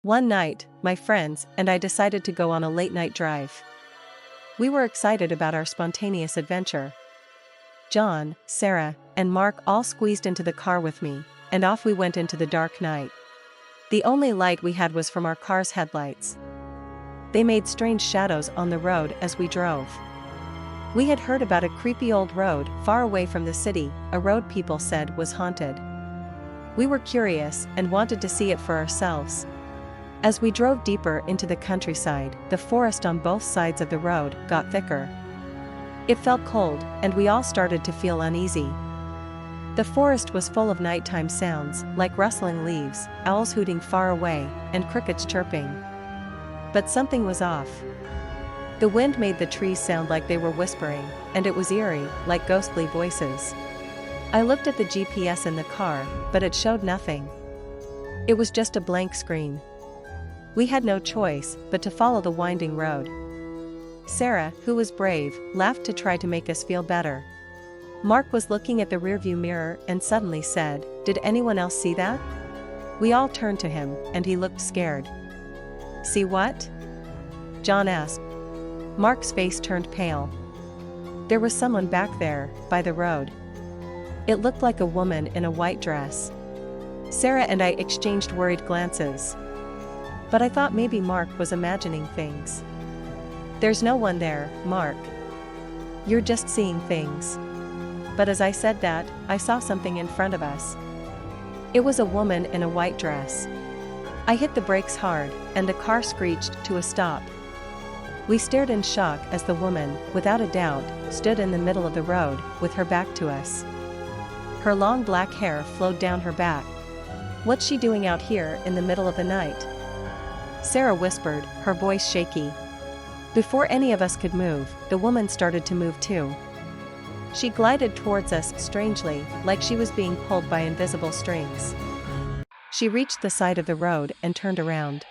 One night, my friends and I decided to go on a late-night drive. We were excited about our spontaneous adventure. John, Sarah, and Mark all squeezed into the car with me, and off we went into the dark night. The only light we had was from our car's headlights. They made strange shadows on the road as we drove. We had heard about a creepy old road far away from the city, a road people said was haunted. We were curious and wanted to see it for ourselves. As we drove deeper into the countryside, the forest on both sides of the road got thicker. It felt cold, and we all started to feel uneasy. The forest was full of nighttime sounds, like rustling leaves, owls hooting far away, and crickets chirping. But something was off. The wind made the trees sound like they were whispering, and it was eerie, like ghostly voices. I looked at the GPS in the car, but it showed nothing. It was just a blank screen. We had no choice but to follow the winding road. Sarah, who was brave, laughed to try to make us feel better. Mark was looking at the rearview mirror and suddenly said, "Did anyone else see that?" We all turned to him, and he looked scared. "See what?" John asked. Mark's face turned pale. There was someone back there, by the road. It looked like a woman in a white dress. Sarah and I exchanged worried glances. But I thought maybe Mark was imagining things. "There's no one there, Mark. You're just seeing things." But as I said that, I saw something in front of us. It was a woman in a white dress. I hit the brakes hard, and the car screeched to a stop. We stared in shock as the woman, without a doubt, stood in the middle of the road, with her back to us. Her long black hair flowed down her back. "What's she doing out here in the middle of the night?" Sarah whispered, her voice shaky. Before any of us could move, the woman started to move too. She glided towards us strangely, like she was being pulled by invisible strings. She reached the side of the road and turned around.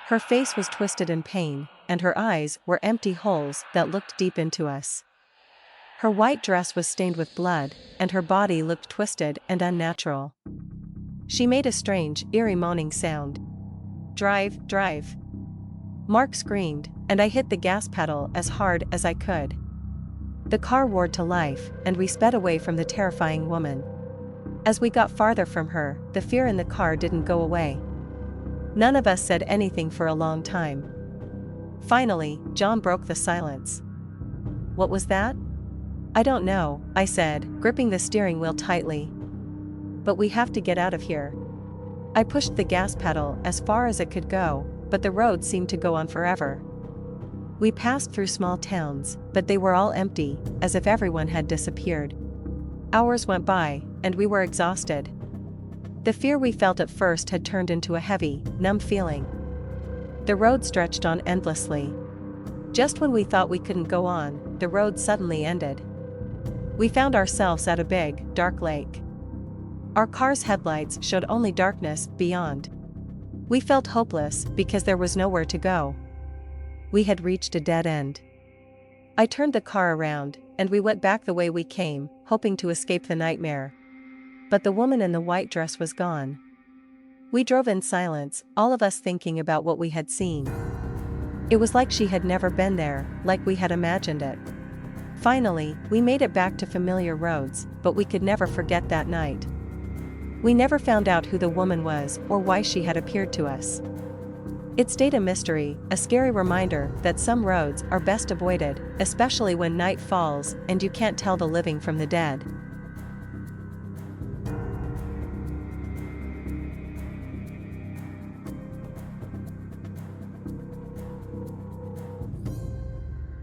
Her face was twisted in pain, and her eyes were empty holes that looked deep into us. Her white dress was stained with blood, and her body looked twisted and unnatural. She made a strange, eerie moaning sound. "Drive, drive!" Mark screamed, and I hit the gas pedal as hard as I could. The car roared to life, and we sped away from the terrifying woman. As we got farther from her, the fear in the car didn't go away. None of us said anything for a long time. Finally, John broke the silence. "What was that?" "I don't know," I said, gripping the steering wheel tightly. "But we have to get out of here." I pushed the gas pedal as far as it could go, but the road seemed to go on forever. We passed through small towns, but they were all empty, as if everyone had disappeared. Hours went by, and we were exhausted. The fear we felt at first had turned into a heavy, numb feeling. The road stretched on endlessly. Just when we thought we couldn't go on, the road suddenly ended. We found ourselves at a big, dark lake. Our car's headlights showed only darkness beyond. We felt hopeless because there was nowhere to go. We had reached a dead end. I turned the car around, and we went back the way we came, hoping to escape the nightmare. But the woman in the white dress was gone. We drove in silence, all of us thinking about what we had seen. It was like she had never been there, like we had imagined it. Finally, we made it back to familiar roads, but we could never forget that night. We never found out who the woman was or why she had appeared to us. It stayed a mystery, a scary reminder that some roads are best avoided, especially when night falls and you can't tell the living from the dead.